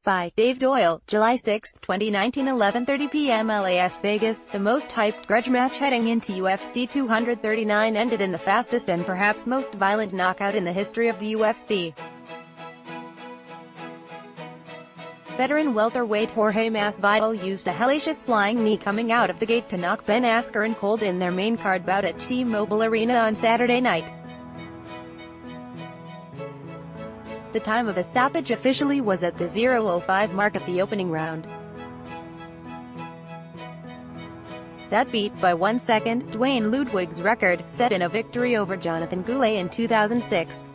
By Dave Doyle, July 6, 2019, 11:30 p.m. Las Vegas. The most hyped grudge match heading into UFC 239 ended in the fastest and perhaps most violent knockout in the history of the UFC. Veteran welterweight Jorge Masvidal used a hellacious flying knee coming out of the gate to knock Ben Askren cold in their main card bout at T-Mobile Arena on Saturday night. The time of the stoppage officially was at the 0:05 mark of the opening round. That beat by 1 second Duane Ludwig's record, set in a victory over Jonathan Goulet in 2006.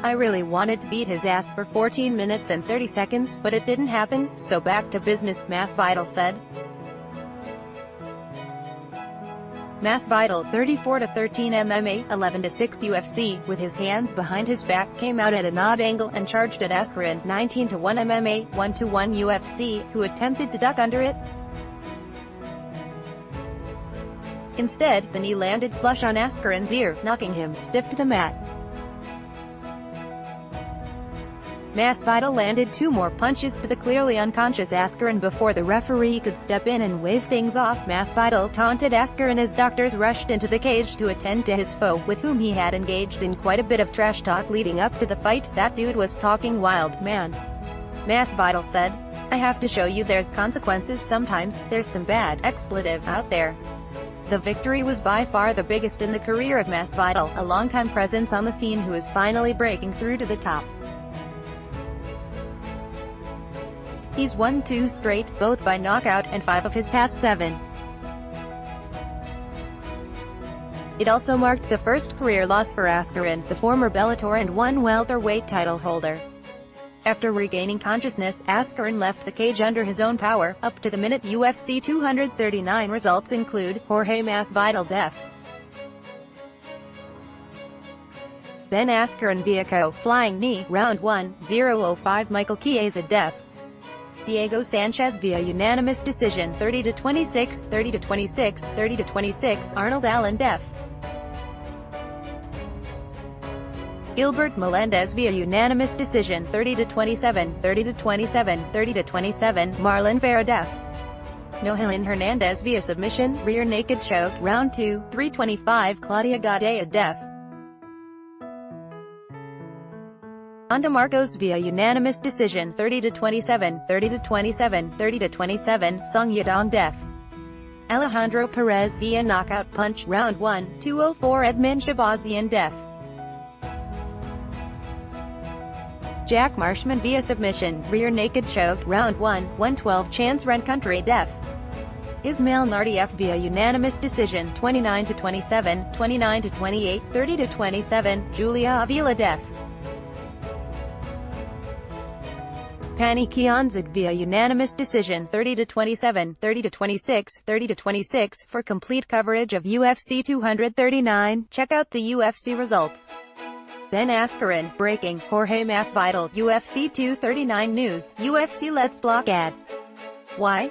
"I really wanted to beat his ass for 14 minutes and 30 seconds, but it didn't happen, so back to business," Masvidal said. Masvidal, 34-13 MMA, 11-6 UFC, with his hands behind his back, came out at an odd angle and charged at Askren, 19-1 MMA, 1-1 UFC, who attempted to duck under it. Instead, the knee landed flush on Askren's ear, knocking him stiff to the mat. Masvidal landed 2 more punches to the clearly unconscious Askren before the referee could step in and wave things off. Masvidal taunted Askren as doctors rushed into the cage to attend to his foe, with whom he had engaged in quite a bit of trash talk leading up to the fight. "That dude was talking wild, man," Masvidal said. "I have to show you there's consequences sometimes, there's some bad expletive out there." The victory was by far the biggest in the career of Masvidal, a longtime presence on the scene who is finally breaking through to the top. He's won 2 straight, both by knockout, and 5 of his past 7. It also marked the first career loss for Askren, the former Bellator and 1 welterweight title holder. After regaining consciousness, Askren left the cage under his own power. Up to the minute UFC 239 results include: Jorge Masvidal def. Ben Askren via flying knee, round 1, 0:05 Michael Chiesa def. Diego Sanchez via unanimous decision, 30-26, 30-26, 30-26 Arnold Allen def. Gilbert Melendez via unanimous decision, 30-27, 30-27, 30-27 Marlon Vera def. Nohelin Hernandez via submission, rear naked choke, round 2, 3:25 Claudia Gadelha def. Anda Marcos via unanimous decision, 30-27, 30-27, 30-27 Song Yadong def. Alejandro Perez via knockout punch, round 1, 2:04 Edmund Shabazian def. Jack Marshman via submission, rear naked choke, round 1, 1:12 Chance Rencountre def. Ismail Nardieff via unanimous decision, 29-27, 29-28, 30-27 Julia Avila def. Panny Kianzad via unanimous decision, 30-27, 30-26, 30-26 For complete coverage of UFC 239, check out the UFC results. Ben Askren, breaking, Jorge Masvidal, UFC 239 news, UFC Let's block ads. Why?